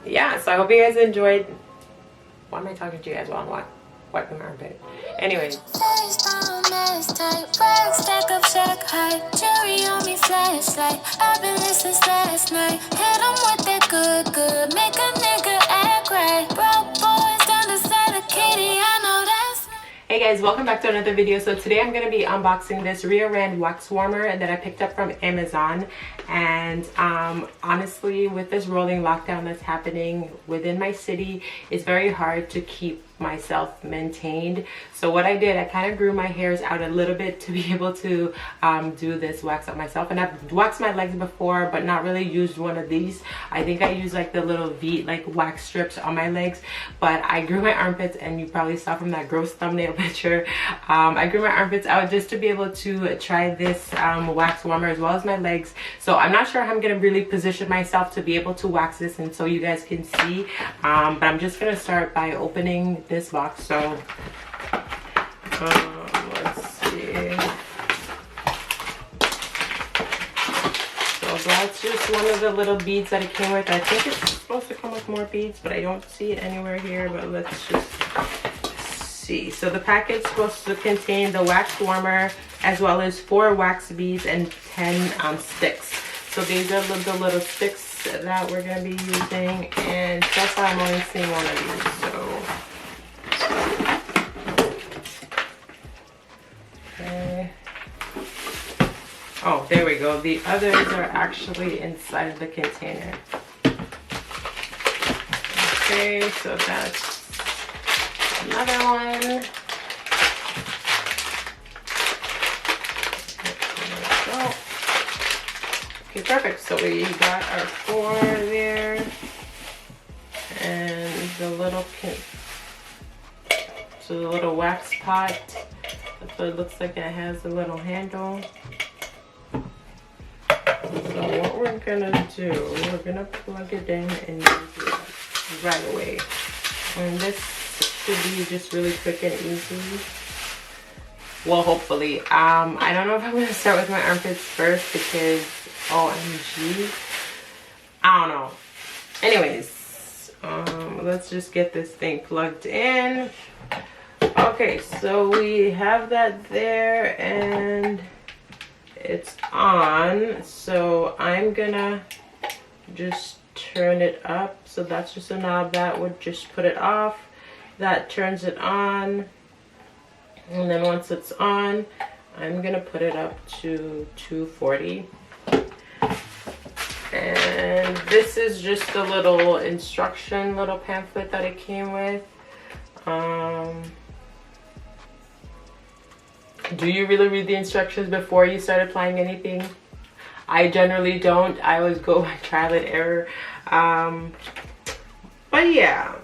yeah, so I hope you guys enjoyed. Why am I talking to you guys while I'm wiping my armpit? Anyways. I've been listening last night. Hit 'em with that good. Make a nigga act right. Broke boys down the side of Katie. I know that's. Hey guys, welcome back to another video. So today I'm going to be unboxing this RioRand wax warmer that I picked up from Amazon. And honestly, with this rolling lockdown that's happening within my city, it's very hard to keep myself maintained. So what I did, I kind of grew my hairs out a little bit to be able to do this wax up myself. And I've waxed my legs before, but not really used one of these. I think I used like the little V like wax strips on my legs, but I grew my armpits, and you probably saw from that gross thumbnail picture, I grew my armpits out just to be able to try this wax warmer as well as my legs. So I'm not sure how I'm gonna really position myself to be able to wax this and so you guys can see, but I'm just gonna start by opening this box. So let's see. So that's just one of the little beads that it came with. I think it's supposed to come with more beads, but I don't see it anywhere here. But let's just see. So the package is supposed to contain the wax warmer as well as 4 wax beads and 10 sticks. So these are the little sticks that we're going to be using, and so far I'm only seeing one of these. So okay. Oh, there we go. The others are actually inside of the container. Okay, so that's another one. Okay, perfect. So we got our 4 there, and the little wax pot. That's what it looks like. It has a little handle. So what we're gonna do, we're gonna plug it in and use it right away. And this should be just really quick and easy. Well, hopefully. I don't know if I'm gonna start with my armpits first because OMG, I don't know. Anyways, let's just get this thing plugged in. Okay, so we have that there and it's on. So I'm gonna just turn it up. So that's just a knob that would just put it off. That turns it on. And then once it's on, I'm gonna put it up to 240. And this is just a little instruction, little pamphlet that it came with. Do you really read the instructions before you start applying anything? I generally don't. I always go by trial and error. But yeah,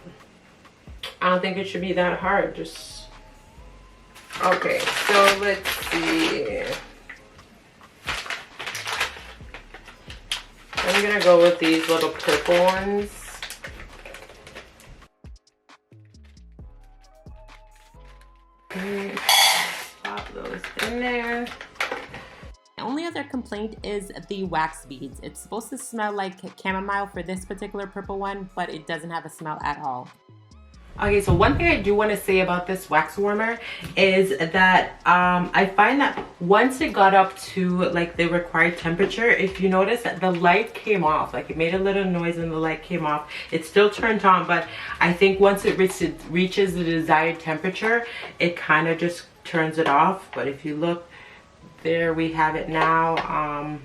I don't think it should be that hard. Just okay. So let's see. I'm gonna go with these little purple ones. Pop those in there. The only other complaint is the wax beads. It's supposed to smell like chamomile for this particular purple one, but it doesn't have a smell at all. Okay, so one thing I do want to say about this wax warmer is that I find that once it got up to like the required temperature, if you notice that the light came off, like it made a little noise and the light came off. It still turned on, but I think once it reaches the desired temperature, it kind of just turns it off. But if you look, there we have it now.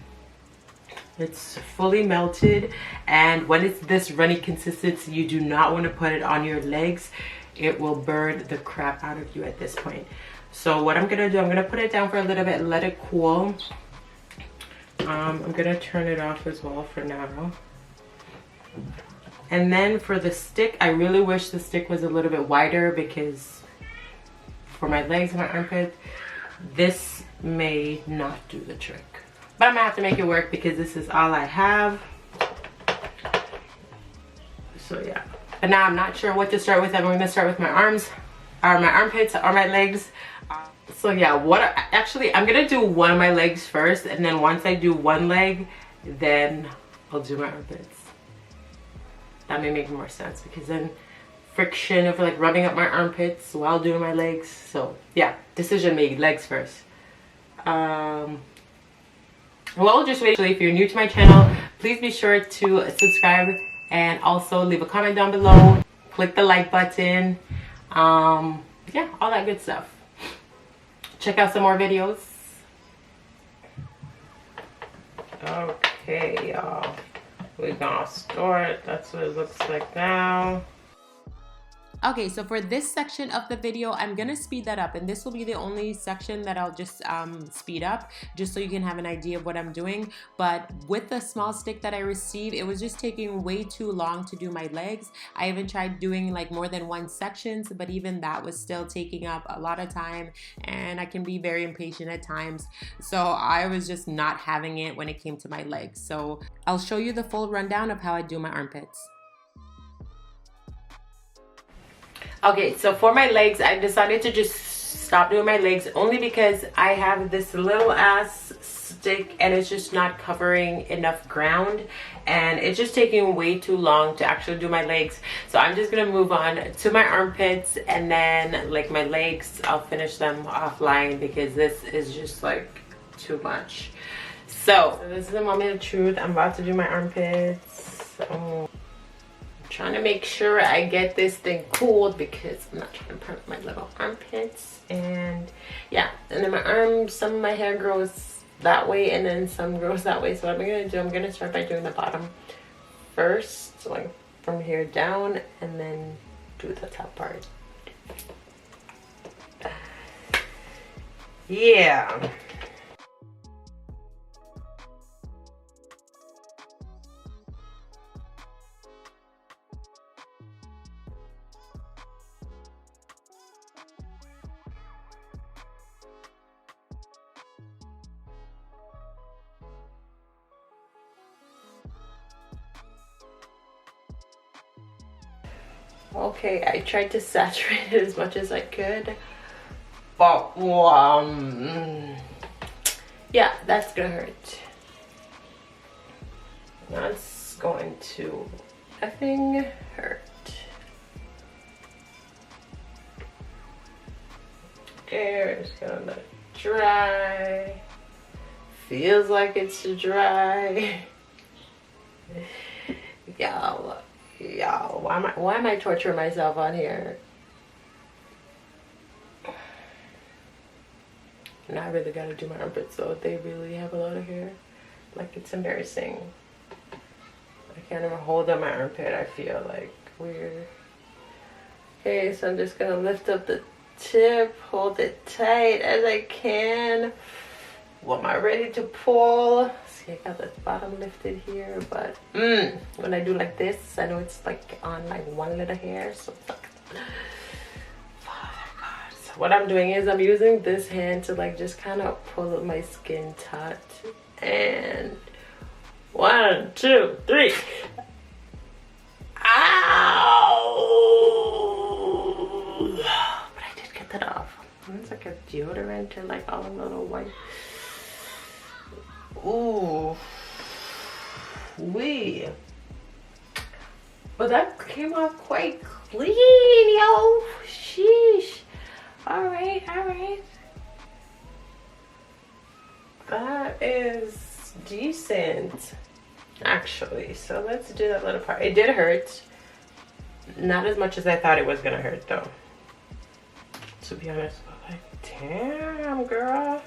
It's fully melted, and when it's this runny consistency, you do not want to put it on your legs. It will burn the crap out of you at this point. So what I'm gonna do, I'm gonna put it down for a little bit, let it cool. I'm gonna turn it off as well for now. And then for the stick, I really wish the stick was a little bit wider because for my legs and my armpit, this may not do the trick. But I'm gonna have to make it work because this is all I have. So yeah. But now I'm not sure what to start with. I'm gonna start with my arms, or my armpits, or my legs. So yeah, actually I'm gonna do one of my legs first, and then once I do one leg, then I'll do my armpits. that may make more sense, because then friction of like rubbing up my armpits while doing my legs. So yeah, decision made, legs first. Well, just wait. If you're new to my channel, please be sure to subscribe and also leave a comment down below. Click the like button. Yeah, all that good stuff. Check out some more videos. Okay, y'all, we're gonna start. That's what it looks like now. Okay, so for this section of the video, I'm gonna speed that up, and this will be the only section that I'll just speed up, just so you can have an idea of what I'm doing. But with the small stick that I received, it was just taking way too long to do my legs. I even tried doing like more than one sections, but even that was still taking up a lot of time, and I can be very impatient at times. So I was just not having it when it came to my legs. So I'll show you the full rundown of how I do my armpits. Okay, so for my legs, I decided to just stop doing my legs only because I have this little ass stick and it's just not covering enough ground, and it's just taking way too long to actually do my legs. So I'm just gonna move on to my armpits, and then like my legs, I'll finish them offline because this is just like too much. So this is the moment of truth. I'm about to do my armpits. Trying to make sure I get this thing cooled because I'm not trying to burn my little armpits. And yeah, and then my arms, some of my hair grows that way and then some grows that way. So what I'm gonna do, I'm gonna start by doing the bottom first, so like from here down, and then do the top part. Yeah. Okay, I tried to saturate it as much as I could, but yeah, that's gonna hurt. That's going to effing hurt. Okay, we're just gonna let it dry. Feels like it's dry. Y'all, why am I torturing myself on here? And I really gotta do my armpits though. They really have a lot of hair. Like, it's embarrassing. I can't even hold up my armpit. I feel like weird. Okay, so I'm just gonna lift up the tip, hold it tight as I can. Well, am I ready to pull? See, I got the bottom lifted here, but when I do like this, I know it's like on like one little hair, so it's like, Father God. So what I'm doing is I'm using this hand to like just kind of pull my skin taut, and 1, 2, 3. Ow! But I did get that off. It's like a deodorant or like all a little white. Ooh, wee. But that came off quite clean, yo. Sheesh. All right. That is decent, actually. So let's do that little part. It did hurt. Not as much as I thought it was gonna hurt, though. To be honest, like, damn, girl.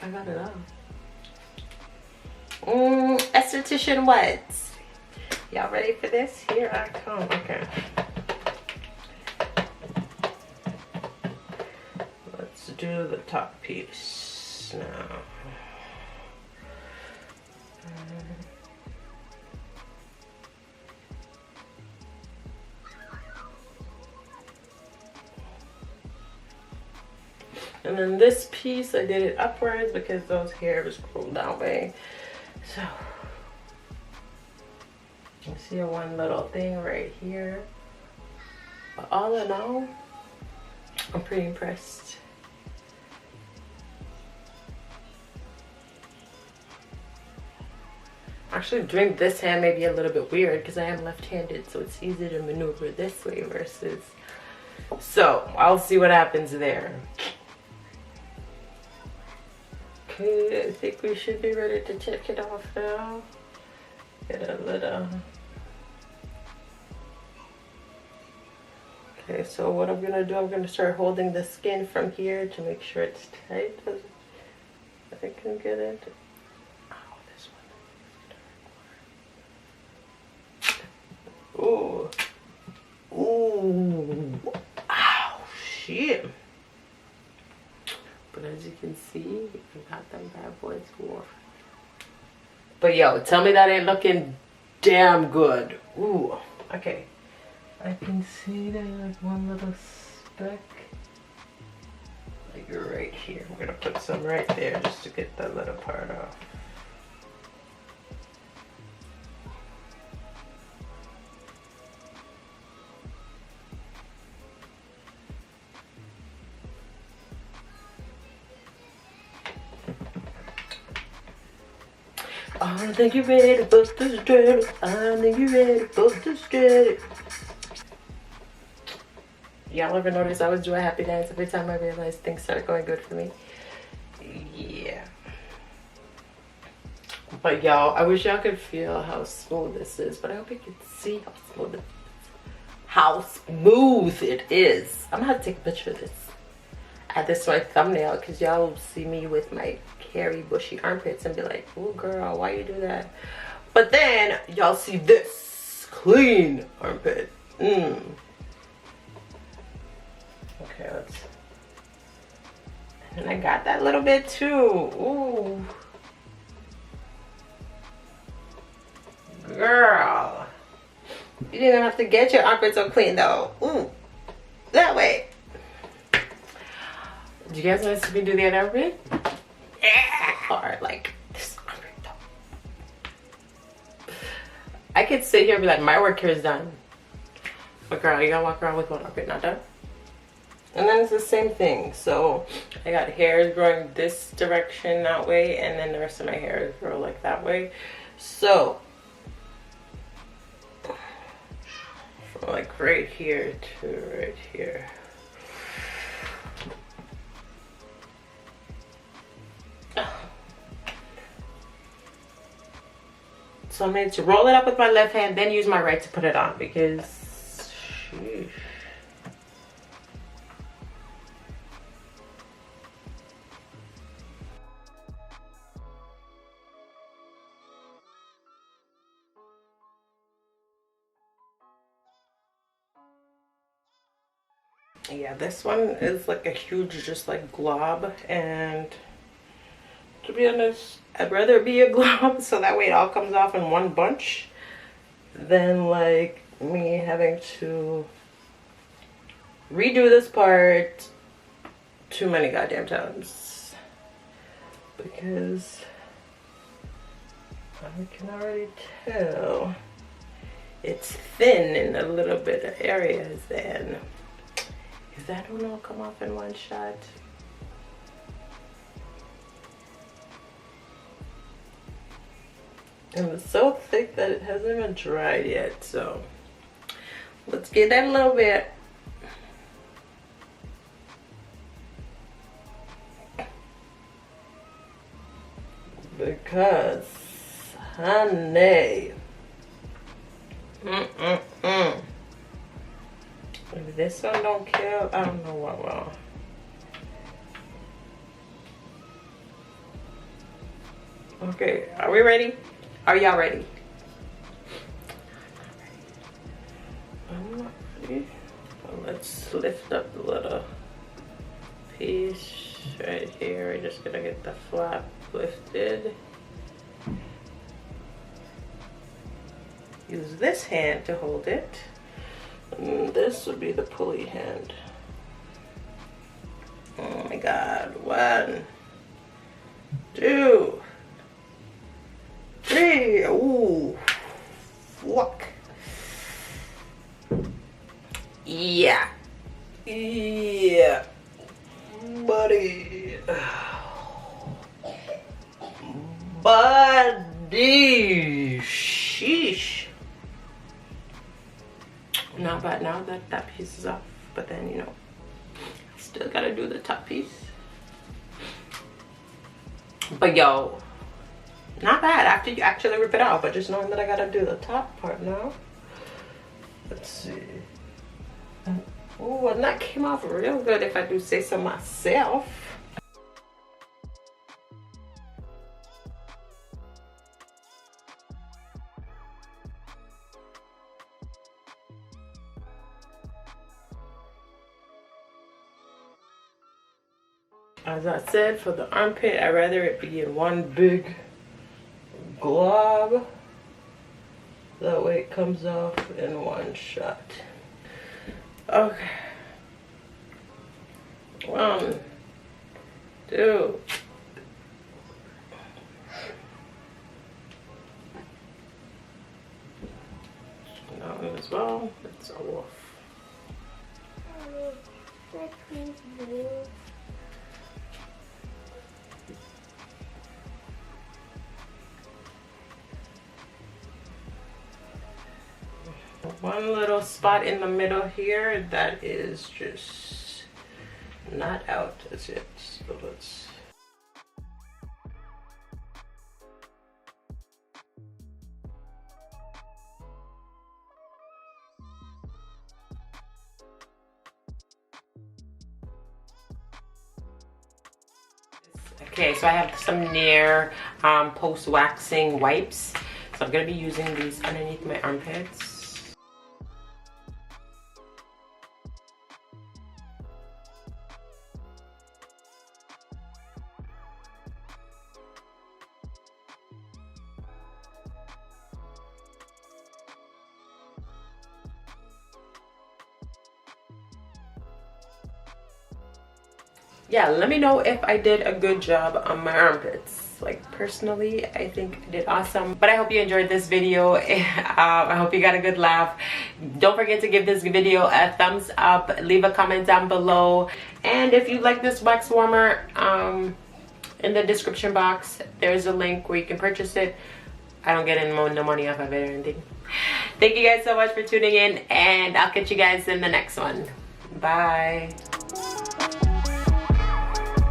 I got it off. Esthetician what? Y'all ready for this? Here I come. Okay. Let's do the top piece now. And then this piece, I did it upwards because those hairs grow that way. So, you see one little thing right here. But all in all, I'm pretty impressed. Actually, doing this hand may be a little bit weird because I am left-handed, so it's easy to maneuver this way versus. So I'll see what happens there. Okay, I think we should be ready to check it off now. Get a little. Okay, so what I'm gonna do, I'm gonna start holding the skin from here to make sure it's tight. I can get it. Oh, this one. Ooh. Ooh. Ow, shit. But as you can see, we got them bad boys off. But yo, tell me that ain't looking damn good. Ooh, okay. I can see there's like one little speck. Like right here. We're gonna put some right there just to get that little part off. I think you're ready to bust this dread. I think you're ready to bust this dread. Y'all ever notice I always do a happy dance every time I realize things start going good for me? Yeah. But y'all, I wish y'all could feel how smooth this is, but I hope you can see how smooth it is. I'm gonna have to take a picture of this. Add this to my thumbnail because y'all will see me with my hairy, bushy armpits and be like, "Oh, girl, why you do that?" But then y'all see this clean armpit. Okay, let's. And I got that little bit too. Ooh, girl, you didn't even have to get your armpits so clean though. Ooh, that way. Do you guys want to see me do the other armpit? Or like this armpit though. I could sit here and be like, my work here is done. But girl, you gotta walk around with one armpit not done. And then it's the same thing. So I got hairs growing this direction that way, and then the rest of my hair grow like that way. So from like right here to right here. So I'm going to roll it up with my left hand, then use my right to put it on because, sheesh. Yeah, this one is like a huge, just like glob, and to be honest, I'd rather it be a glob so that way it all comes off in one bunch than like me having to redo this part too many goddamn times because I can already tell it's thin in a little bit of areas, and if that don't all come off in one shot. And it's so thick that it hasn't even dried yet, so let's get that a little bit. Because, honey, if this one don't kill, I don't know what will. Okay, are we ready? Are y'all ready? I'm not ready. Well, let's lift up the little piece right here. We're just gonna get the flap lifted. Use this hand to hold it. And this would be the pulley hand. Oh my God. 1, 2, 3. Ooh. Fuck. Yeah. Yeah. Buddy. Buddy. not bad now that that piece is off, but then, you know, still gotta do the top piece. But yo, not bad after you actually rip it out, but just knowing that I gotta do the top part now. Let's see. Oh, and that came off real good if I do say so myself. As I said, for the armpit, I'd rather it be in one big glob. That way it comes off in one shot. Okay. 1, 2. That one as well. It's all off. One little spot in the middle here that is just not out as yet. So let's. Okay, so I have some Nair post waxing wipes. So I'm gonna be using these underneath my armpits. Yeah, let me know if I did a good job on my armpits. Like, personally, I think I did awesome. But I hope you enjoyed this video. I hope you got a good laugh. Don't forget to give this video a thumbs up. Leave a comment down below. And if you like this wax warmer, in the description box, there's a link where you can purchase it. I don't get no money off of it or anything. Thank you guys so much for tuning in, and I'll catch you guys in the next one. Bye.